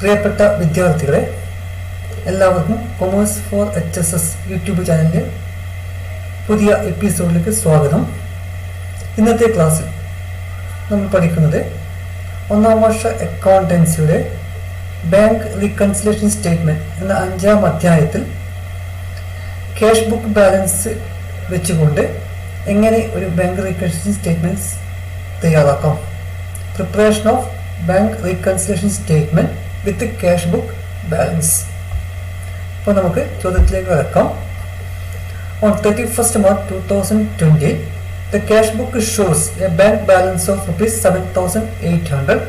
പ്രിയപ്പെട്ട വിദ്യാർത്ഥികളെ, എല്ലാവർക്കും കൊമേഴ്സ് ഫോർ HSS യൂട്യൂബ് ചാനലിൻ്റെ പുതിയ എപ്പിസോഡിലേക്ക് സ്വാഗതം. ഇന്നത്തെ ക്ലാസ്സിൽ നമ്മൾ പഠിക്കുന്നത് ഒന്നാം വർഷ അക്കൗണ്ടൻസിയുടെ ബാങ്ക് റീകൺസിലേഷൻ സ്റ്റേറ്റ്മെൻറ്റ് എന്ന 5-ാം അധ്യായത്തിൽ ക്യാഷ് ബുക്ക് ബാലൻസ് വെച്ചുകൊണ്ട് എങ്ങനെ ഒരു ബാങ്ക് റീകൺസിലേഷൻ സ്റ്റേറ്റ്മെൻറ്റ്സ് തയ്യാറാക്കാം. Preparation of bank reconciliation statement with cash book balance. അപ്പോൾ നമുക്ക് ചോദ്യത്തിലേക്ക് കിടക്കാം. On 31st March 2020, the cash book shows a bank balance of ₹7,800.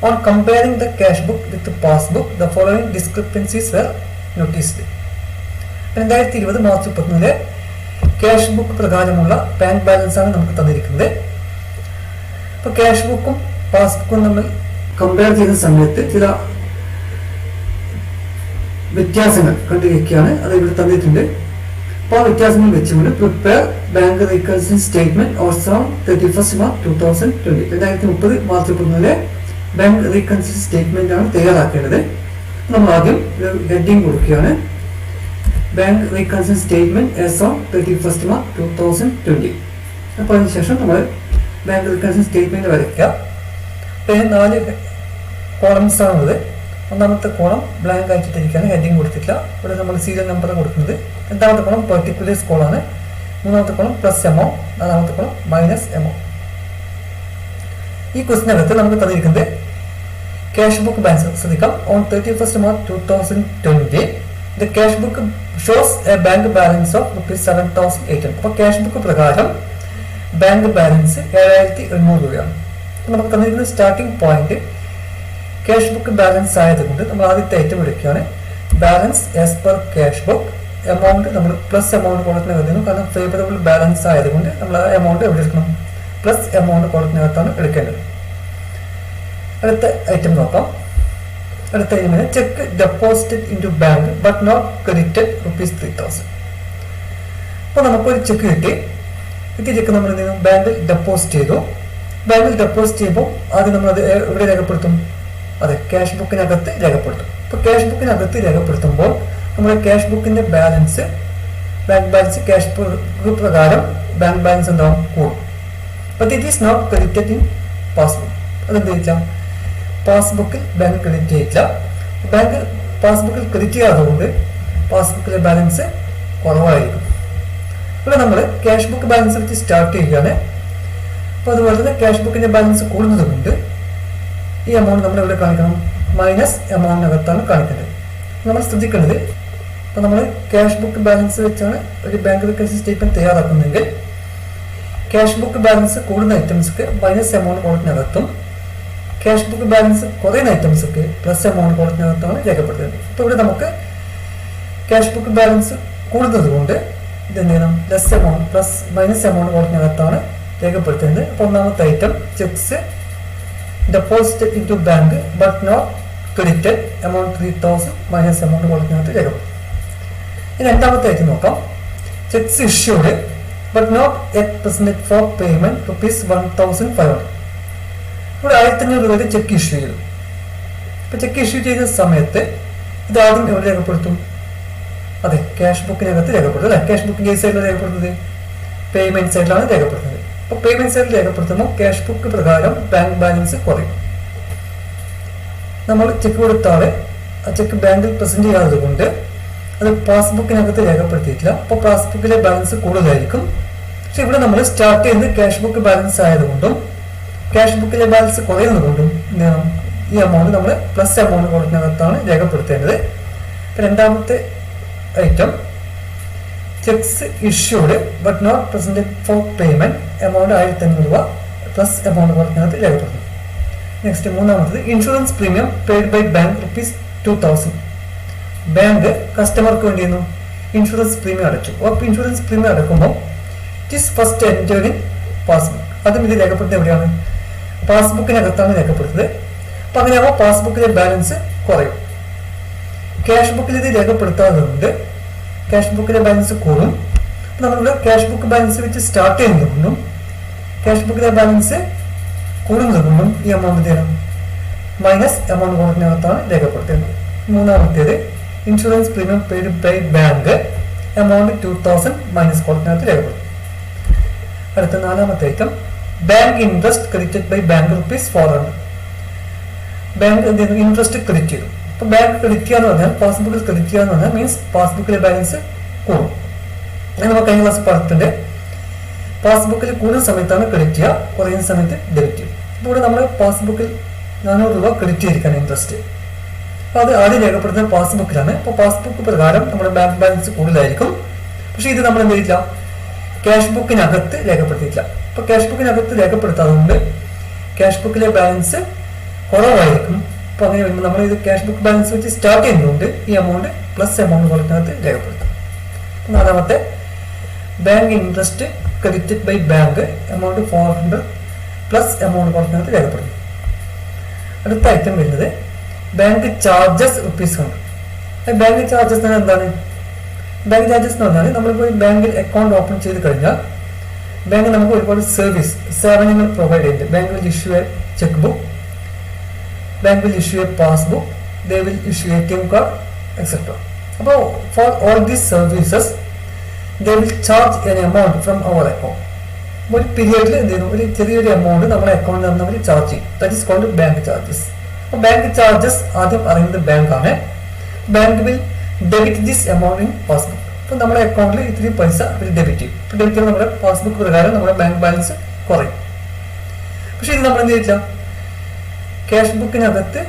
On comparing the cash book with the passbook, the following discrepancies were noticed. 2020 March 31 cash book പ്രകാരമുള്ള bank balance ആണ് നമുക്ക് തന്നിരിക്കുന്നത്. അപ്പോൾ cash ബുക്കും പാസ്ബുക്കും നമ്മൾ കമ്പയർ ചെയ്യുന്ന സമയത്ത് ചില വ്യത്യാസങ്ങൾ കണ്ടുവയ്ക്കുകയാണ്. അത് ഇവിടെ തന്നിട്ടുണ്ട്. അപ്പോൾ ആ വ്യത്യാസങ്ങൾ വെച്ചുകൊണ്ട് prepare bank reconciliation statement on 31st March 2020 2030 March 31 bank reconciliation statement ആണ് തയ്യാറാക്കേണ്ടത്. നമ്മൾ ആദ്യം ഒരു ഹെഡിങ് കൊടുക്കുകയാണ്. Bank reconciliation statement as on 31st March 2020. അപ്പോൾ അതിനുശേഷം നമ്മൾ ബാങ്ക് റീകൺസിലേഷൻ സ്റ്റേറ്റ്മെന്റ് വരയ്ക്കുക. പിന്നെ 4 കോളംസ് ആണുള്ളത്. ഒന്നാമത്തെ കോളം ബ്ലാങ്ക് ആയിട്ടിരിക്കുകയാണ്, ഹെഡിങ് കൊടുത്തിട്ടില്ല. ഇവിടെ നമ്മൾ സീരിയൽ നമ്പർ കൊടുക്കുന്നത്. രണ്ടാമത്തെ കോളം പെർട്ടിക്കുലേഴ്സ് കോളാണ്. മൂന്നാമത്തെ കോളം പ്ലസ് എമോ, നാലാമത്തെ കോളം മൈനസ് എമോ. ഈ ക്വസ്റ്റിനകത്ത് നമുക്ക് തന്നിരിക്കുന്നത് ക്യാഷ് ബുക്ക് ബാലൻസ്. ശ്രദ്ധിക്കാം. On 31st March 2020 the cash book shows A bank balance of ₹7,800. അപ്പോൾ ക്യാഷ് ബുക്ക് പ്രകാരം ബാങ്ക് ബാലൻസ് 7,800 രൂപയാണ്. നമുക്ക് തന്നിരിക്കുന്ന starting point cash book balance ആയതുകൊണ്ട് നമ്മൾ ആദ്യത്തെ ഐറ്റം എടുക്കുകയാണ്. Balance as per cash book. Amount നമ്മൾ പ്ലസ് എമൗണ്ട് കൊടുക്കുന്നതിനും, കാരണം ഫേവറബിൾ ബാലൻസ് ആയതുകൊണ്ട് നമ്മൾ ആ എമൗണ്ട് എവിടെ എടുക്കണം? പ്ലസ് എമൗണ്ട് കൊടുക്കുന്നതിനകത്താണ് എടുക്കേണ്ടത്. അടുത്ത ഐറ്റം നോക്കാം. അടുത്ത item cheque deposited in to bank but not credited ₹3,000. അപ്പോൾ നമുക്കൊരു ചെക്ക് കിട്ടി. കിട്ടിയ ചെക്ക് നമ്മൾ എന്ത് ചെയ്തു? ബാങ്കിൽ ഡെപ്പോസിറ്റ് ചെയ്തു. ബാങ്കിൽ ഡെപ്പോസിറ്റ് ചെയ്യുമ്പോൾ ആദ്യം നമ്മൾ അത് എവിടെ രേഖപ്പെടുത്തും? അതെ, ക്യാഷ് ബുക്കിനകത്ത് രേഖപ്പെടുത്തും. ഇപ്പോൾ ക്യാഷ് ബുക്കിനകത്ത് രേഖപ്പെടുത്തുമ്പോൾ നമ്മുടെ ക്യാഷ് ബുക്കിന്റെ balance, bank balance cash book പ്രകാരം ബാങ്ക് ബാലൻസ് എന്താവും? കൂടും. But it is not credited in passbook. അതെന്ത് ചെയ്യില്ല? പാസ്ബുക്കിൽ ബാങ്ക് ക്രെഡിറ്റ് ചെയ്യില്ല. ബാങ്ക് പാസ്ബുക്കിൽ ക്രെഡിറ്റ് ചെയ്യാത്തതുകൊണ്ട് പാസ്ബുക്കിലെ ബാലൻസ് കുറവായിരിക്കും. ഇവിടെ നമ്മൾ ക്യാഷ് ബുക്ക് ബാലൻസ് വെച്ച് സ്റ്റാർട്ട് ചെയ്യുകയാണ്. അപ്പോൾ അതുപോലെ തന്നെ ക്യാഷ് ബുക്കിന്റെ ബാലൻസ് കൂടുന്നത് കൊണ്ട് ഈ എമൗണ്ട് നമ്മൾ എവിടെ കാണിക്കണം? മൈനസ് എമൗണ്ടിനകത്താണ് കാണിക്കേണ്ടത്. നമ്മൾ ശ്രദ്ധിക്കേണ്ടത്, ഇപ്പോൾ നമ്മൾ ക്യാഷ് ബുക്ക് ബാലൻസ് വെച്ചാണ് ഒരു ബാങ്ക് റീകൺസിലേഷൻ സ്റ്റേറ്റ്മെന്റ് തയ്യാറാക്കുന്നതെങ്കിൽ ക്യാഷ് ബുക്ക് ബാലൻസ് കൂടുന്ന ഐറ്റംസ്ക്ക് മൈനസ് എമൗണ്ട് കോളത്തിനകത്തും ക്യാഷ് ബുക്ക് ബാലൻസ് കുറയുന്ന ഐറ്റംസ്ക്ക് പ്ലസ് എമൗണ്ട് കോളത്തിനകത്താണ് രേഖപ്പെടുത്തേണ്ടത്. ഇപ്പോൾ ഇവിടെ നമുക്ക് ക്യാഷ് ബുക്ക് ബാലൻസ് കൂടുന്നത് കൊണ്ട് ഇതെന്ത് ചെയ്യണം? Less amount plus minus amount കോളത്തിനകത്താണ് രേഖപ്പെടുത്തേണ്ടത്. അപ്പോൾ ഒന്നാമത്തെ item cheques deposited in to bank but not credited amount 3,000 minus amount കോളത്തിനകത്ത് രേഖപ്പെടുത്തും. ഇനി രണ്ടാമത്തെ ഐറ്റം നോക്കാം. Cheques issued but not yet presented for payment ₹1,500. ഇവിടെ 1,500 രൂപയുടെ ചെക്ക് ഇഷ്യൂ ചെയ്തു. ഇപ്പൊ ചെക്ക് ഇഷ്യൂ ചെയ്ത സമയത്ത് ഇതാദ്യം എവിടെ രേഖപ്പെടുത്തും? അതെ, ക്യാഷ് ബുക്കിനകത്ത് രേഖപ്പെടുത്തും അല്ലെ. ക്യാഷ് ബുക്കിന്റെ ഈ സൈഡിലാണ് രേഖപ്പെടുത്തുന്നത്, പേയ്മെന്റ് സൈഡിലാണ് രേഖപ്പെടുത്തുന്നത്. അപ്പോൾ പേയ്മെന്റ് സൈഡിൽ രേഖപ്പെടുത്തുമ്പോൾ ക്യാഷ് ബുക്ക് പ്രകാരം ബാങ്ക് ബാലൻസ് കുറയും. നമ്മൾ ചെക്ക് കൊടുത്താൽ ആ ചെക്ക് ബാങ്കിൽ പ്രസന്റ് ചെയ്യാത്തത് കൊണ്ട് അത് പാസ്ബുക്കിനകത്ത് രേഖപ്പെടുത്തിയിട്ടില്ല. അപ്പോൾ പാസ്ബുക്കിലെ ബാലൻസ് കൂടുതലായിരിക്കും. പക്ഷെ ഇവിടെ നമ്മൾ സ്റ്റാർട്ട് ചെയ്യുന്നത് ക്യാഷ് ബുക്ക് ബാലൻസ് ആയതുകൊണ്ടും ക്യാഷ് ബുക്കിലെ ബാലൻസ് കുറയുന്നതുകൊണ്ടും എന്ത് ചെയ്യണം? ഈ എമൗണ്ട് നമ്മൾ പ്ലസ് എമൗണ്ട് കൊടുക്കുന്നതിനകത്താണ് രേഖപ്പെടുത്തേണ്ടത്. രണ്ടാമത്തെ item cheques issued but not presented for payment amount 1,500 രൂപ പ്ലസ് എമൗണ്ട് കൊടുക്കുന്നതിനകത്ത് രേഖപ്പെടുത്തും. നെക്സ്റ്റ് മൂന്നാമത്തത് insurance premium paid by bank ₹2,000. Bank കസ്റ്റമർക്ക് വേണ്ടി ഇൻഷുറൻസ് പ്രീമിയം അടച്ചു. അപ്പോൾ ഇൻഷുറൻസ് പ്രീമിയം അടക്കുമ്പോൾ it is first entered in passbook. അതും ഇത് രേഖപ്പെടുത്തുന്നത് എവിടെയാണ്? പാസ്ബുക്കിനകത്താണ് രേഖപ്പെടുത്തുന്നത്. അപ്പം അങ്ങനെയാകുമ്പോൾ പാസ്ബുക്കിലെ ബാലൻസ് കുറയും. ക്യാഷ് ബുക്കിൽ ഇത് രേഖപ്പെടുത്താത്തതുകൊണ്ട് ക്യാഷ് ബുക്കിലെ ബാലൻസ് കൂടും. നമ്മളിവിടെ ക്യാഷ് ബുക്ക് ബാലൻസ് വെച്ച് സ്റ്റാർട്ട് ചെയ്യുന്നതുകൊണ്ടും ക്യാഷ് ബുക്കിലെ ബാലൻസ് കൂടുന്നതുകൊണ്ടും ഈ എമൗണ്ട് തരണം മൈനസ് എമൗണ്ട് കോളത്തിനകത്താണ് രേഖപ്പെടുത്തേണ്ടത്. മൂന്നാമത്തേത് insurance premium paid by bank amount 2000 minus കോളത്തിനകത്ത് രേഖപ്പെടുത്തും. അടുത്ത നാലാമത്തെ item bank interest credited by bank ₹400. Bank interest credit ചെയ്തു. അപ്പൊ ബാങ്ക് ക്രെഡിറ്റ് ചെയ്യാന്ന് പറഞ്ഞാൽ പാസ്ബുക്കിൽ ക്രെഡിറ്റ് ചെയ്യാന്ന് പറഞ്ഞാൽ മീൻസ് പാസ്ബുക്കിലെ ബാലൻസ് കൂടും. നമ്മൾ കഴിഞ്ഞ ക്ലാസ് പറഞ്ഞിട്ടുണ്ട്. പാസ്ബുക്കിൽ കൂടുന്ന സമയത്താണ് ക്രെഡിറ്റ് ചെയ്യുക, കുറയുന്ന സമയത്ത് ഡെബിറ്റ് ചെയ്യും. അപ്പോൾ ഇവിടെ നമ്മൾ പാസ്ബുക്കിൽ 400 രൂപ ക്രെഡിറ്റ് ചെയ്തിരിക്കുകയാണ് ഇൻട്രസ്റ്റ്. അപ്പോൾ അത് ആദ്യം രേഖപ്പെടുത്തുന്നത് പാസ്ബുക്കിലാണ്. അപ്പോൾ പാസ്ബുക്ക് പ്രകാരം നമ്മുടെ ബാങ്ക് ബാലൻസ് കൂടുതലായിരിക്കും. പക്ഷേ ഇത് നമ്മൾ എന്ത് ചെയ്യില്ല, ക്യാഷ് ബുക്കിനകത്ത് രേഖപ്പെടുത്തിയിട്ടില്ല. അപ്പോൾ ക്യാഷ് ബുക്കിനകത്ത് രേഖപ്പെടുത്താതുകൊണ്ട് ക്യാഷ് ബുക്കിലെ ബാലൻസ് കുറവായിരിക്കും. അപ്പോൾ അങ്ങനെ വരുമ്പോൾ നമ്മൾ ഇത് ക്യാഷ് ബുക്ക് ബാലൻസ് വെച്ച് സ്റ്റാർട്ട് ചെയ്യുന്നതുകൊണ്ട് ഈ എമൗണ്ട് പ്ലസ് എമൗണ്ട് കോളത്തിനകത്ത് രേഖപ്പെടുത്താം. നാലാമത്തെ bank interest credited by bank amount 400 plus amount കോളത്തിനകത്ത് രേഖപ്പെടുത്തും. അടുത്ത ഐറ്റം വരുന്നത് ബാങ്ക് ചാർജസ് ₹100. ബാങ്ക് ചാർജസ് എന്ന് പറഞ്ഞാൽ എന്താണ്? ബാങ്ക് ചാർജസ് എന്ന് പറഞ്ഞാൽ നമ്മളിപ്പോൾ ബാങ്കിൽ അക്കൗണ്ട് ഓപ്പൺ ചെയ്ത് കഴിഞ്ഞാൽ ബാങ്ക് നമുക്ക് ഒരുപാട് സേവനങ്ങൾ പ്രൊവൈഡ് ചെയ്യുന്നുണ്ട്. Bank will issue a cheque book, bank will issue a passbook, they will issue ATM card, etc. അപ്പോൾ for all these services they will charge an amount from our account. ഒരു പീരിയഡിൽ എന്ത് ചെയ്യുന്നു, ഒരു ചെറിയൊരു എമൗണ്ട് നമ്മുടെ അക്കൗണ്ടിൽ നിന്ന് അവർ ചാർജ് ചെയ്യും. That is called bank charges. അപ്പോൾ ബാങ്ക് ചാർജസ് ആദ്യം അറിയുന്നത് ബാങ്കാണ്. Bank will debit this amount in passbook. അപ്പോൾ നമ്മുടെ അക്കൗണ്ടിൽ ഇത്തിരി പൈസ അവർ ഡെബിറ്റ് ചെയ്യും. അപ്പോൾ ഡെബിറ്റ് ചെയ്യുമ്പോൾ നമ്മുടെ പാസ്ബുക്ക് പ്രകാരം നമ്മുടെ ബാങ്ക് ബാലൻസ് കുറയും. പക്ഷേ ഇത് നമ്മൾ എന്ത് ചെയ്യില്ല, ക്യാഷ് ബുക്കിനകത്ത്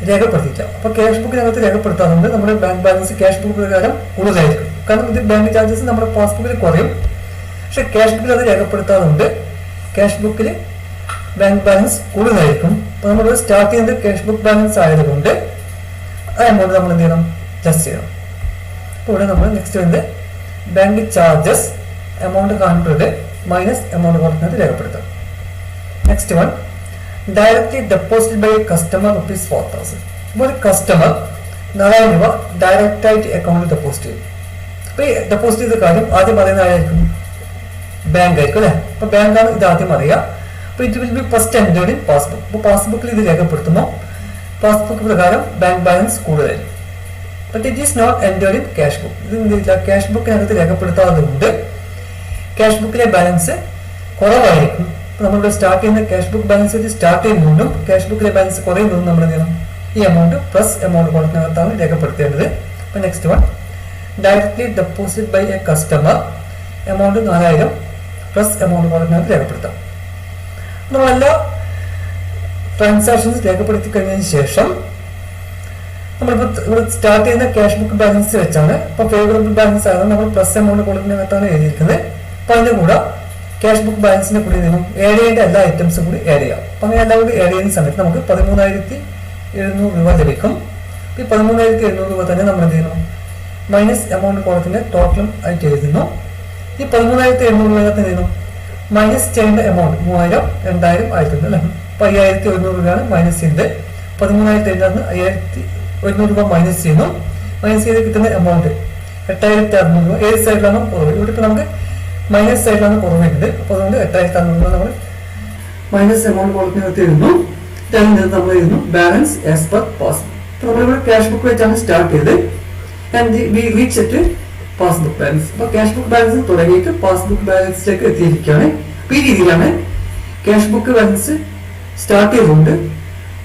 രേഖപ്പെടുത്തിയില്ല. അപ്പോൾ ക്യാഷ് ബുക്കിനകത്ത് രേഖപ്പെടുത്താറുണ്ട് നമ്മുടെ ബാങ്ക് ബാലൻസ് ക്യാഷ് ബുക്ക് പ്രകാരം കൂടുതലായിരിക്കും. കാരണം ഇത് ബാങ്ക് ചാർജസ് നമ്മുടെ പാസ്ബുക്കിൽ കുറയും. പക്ഷെ ക്യാഷ് ബുക്കിൽ അത് രേഖപ്പെടുത്താറുണ്ട് ക്യാഷ് ബുക്കിൽ ബാങ്ക് ബാലൻസ് കൂടുതലായിരിക്കും. അപ്പോൾ നമ്മൾ സ്റ്റാർട്ട് ചെയ്യുന്നത് ക്യാഷ് ബുക്ക് ബാലൻസ് ആയതുകൊണ്ട് ആ എമൗണ്ട് നമ്മൾ എന്ത് ചെയ്യണം, ജസ്റ്റ് ചെയ്യണം. അപ്പോൾ ഇവിടെ നമ്മൾ നെക്സ്റ്റ് വരുന്നത് ബാങ്ക് ചാർജസ് എമൗണ്ട് കാണുന്നത് മൈനസ് എമൗണ്ട് കൊടുക്കുന്നത് രേഖപ്പെടുത്താം. Next one directly deposit by customer ₹4000. അപ്പോൾ ഒരു കസ്റ്റമർ 4000 രൂപ ഡയറക്റ്റ് ആയിട്ട് അക്കൗണ്ടിൽ ഡെപ്പോസിറ്റ് ചെയ്യും. അപ്പോൾ ഈ ഡെപ്പോസിറ്റ് ചെയ്ത കാര്യം ആദ്യം പറയുന്ന ആരായിരിക്കും, ബാങ്ക് ആയിരിക്കും അല്ലേ. അപ്പോൾ ബാങ്കാണ് ഇത് ആദ്യം അറിയുക. അപ്പോൾ it will be first entered in passbook. അപ്പോൾ പാസ്ബുക്കിൽ ഇത് രേഖപ്പെടുത്തുമ്പോൾ പാസ്ബുക്ക് പ്രകാരം ബാങ്ക് ബാലൻസ് കൂടുതലായിരിക്കും. But it is not entered in cash book. ഇത് എന്തില്ല, ക്യാഷ് ബുക്കിനകത്ത് രേഖപ്പെടുത്താത്തതുകൊണ്ട് ക്യാഷ് ബുക്കിലെ ബാലൻസ് കുറവായിരിക്കും. അപ്പോൾ നമ്മളിവിടെ സ്റ്റാർട്ട് ചെയ്യുന്ന ക്യാഷ് ബുക്ക് ബാലൻസ് വെച്ച് സ്റ്റാർട്ട് ചെയ്യുന്നതുകൊണ്ടും ക്യാഷ് ബുക്കിലെ ബാലൻസ് കുറയുന്നതും നമ്മൾ എന്ത് ചെയ്യണം, ഈ എമൗണ്ട് പ്ലസ് എമൗണ്ട് കൊടുക്കുന്നതിനകത്താണ് രേഖപ്പെടുത്തേണ്ടത്. അപ്പോൾ next one directly deposit by a customer amount 4000 plus amount കൊടുക്കുന്നതിനകത്ത് രേഖപ്പെടുത്താം. നമ്മളെല്ലാ ട്രാൻസാക്ഷൻസ് രേഖപ്പെടുത്തി കഴിഞ്ഞതിന് ശേഷം നമ്മളിപ്പോൾ ഇവിടെ സ്റ്റാർട്ട് ചെയ്യുന്ന ക്യാഷ് ബുക്ക് ബാലൻസ് വെച്ചാണ്. ഇപ്പോൾ ഫേവറബിൾ ബാലൻസ് ആയതുകൊണ്ട് നമ്മൾ പ്ലസ് എമൗണ്ട് കൊടുക്കുന്നതിനകത്താണ് എഴുതിയിരിക്കുന്നത്. അപ്പോൾ അതിൻ്റെ കൂടെ ക്യാഷ് ബുക്ക് ബാലൻസിന്റെ കൂടി ആഡ് ചെയ്യേണ്ട എല്ലാ ഐറ്റംസും കൂടി ആഡ് ചെയ്യാം. അപ്പോൾ അങ്ങനെ എല്ലാം കൂടി ആഡ് ചെയ്യുന്ന സമയത്ത് നമുക്ക് 13,700 രൂപ ലഭിക്കും. ഈ 13,700 രൂപ തന്നെ നമ്മൾ എന്ത് ചെയ്യുന്നു, മൈനസ് എമൗണ്ട് കോളത്തിന്റെ ടോട്ടലും ആയിട്ട് എഴുതുന്നു. ഈ 13,700 രൂപ എന്ത് ചെയ്യുന്നു, മൈനസ് ചെയ്യേണ്ട എമൗണ്ട് 3000, 2000, 1000 അല്ലേ. അപ്പോൾ 5,100 രൂപയാണ് മൈനസ് ചെയ്യുന്നത്. 13,700 5,100 രൂപ മൈനസ് ചെയ്യുന്നു. മൈനസ് ചെയ്ത് കിട്ടുന്ന എമൗണ്ട് 8,600 രൂപ. ഏത് സൈഡിലാണോ കുറവ്, ഇവിടെ ഇപ്പോൾ നമുക്ക് മൈനസ് സൈഡിലാണ് കുറവ് വരുന്നത്. അപ്പോൾ അതുകൊണ്ട് 8,600 രൂപ നമ്മൾ മൈനസ് എമൗണ്ട് കൊടുക്കുന്നത് എഴുതുന്നു. നമ്മൾ എഴുതുന്നു ബാലൻസ് ആസ് പെർ പാസ്ബുക്ക്. അപ്പോൾ നമ്മളിവിടെ ക്യാഷ് ബുക്ക് വെച്ചാണ് സ്റ്റാർട്ട് ചെയ്തത്. And we reach at passbook balance. അപ്പോൾ ക്യാഷ് ബുക്ക് ബാലൻസ് തുടങ്ങിയിട്ട് പാസ്ബുക്ക് ബാലൻസിലേക്ക് എത്തിയിരിക്കുകയാണ്. ഈ രീതിയിലാണ് ക്യാഷ് ബുക്ക് ബാലൻസ് സ്റ്റാർട്ട് ചെയ്തുകൊണ്ട്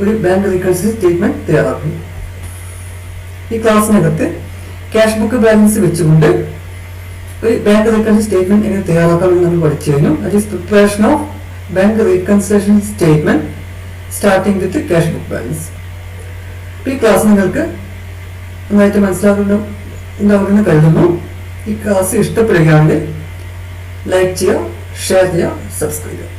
ഒരു ബാങ്ക് റീകൺസിലിയേഷൻ സ്റ്റേറ്റ്മെന്റ് തയ്യാറാക്കുന്നു. ഈ ക്ലാസ്സിനകത്ത് ക്യാഷ് ബുക്ക് ബാലൻസ് വെച്ചുകൊണ്ട് ഒരു ബാങ്ക് റീകൺസിലിയേഷൻ സ്റ്റേറ്റ്മെന്റ് എങ്ങനെ തയ്യാറാക്കാമെന്ന് നമ്മൾ പഠിച്ചു കഴിഞ്ഞു. That is preparation of bank reconciliation statement starting with cash book balance. ഈ ക്ലാസ് നിങ്ങൾക്ക് നന്നായിട്ട് മനസ്സിലാകുന്നുണ്ടാവുമെന്ന് കരുതുന്നു. ഈ ക്ലാസ് ഇഷ്ടപ്പെടുകയാണെങ്കിൽ ലൈക്ക് ചെയ്യുക, ഷെയർ ചെയ്യുക, സബ്സ്ക്രൈബ് ചെയ്യുക.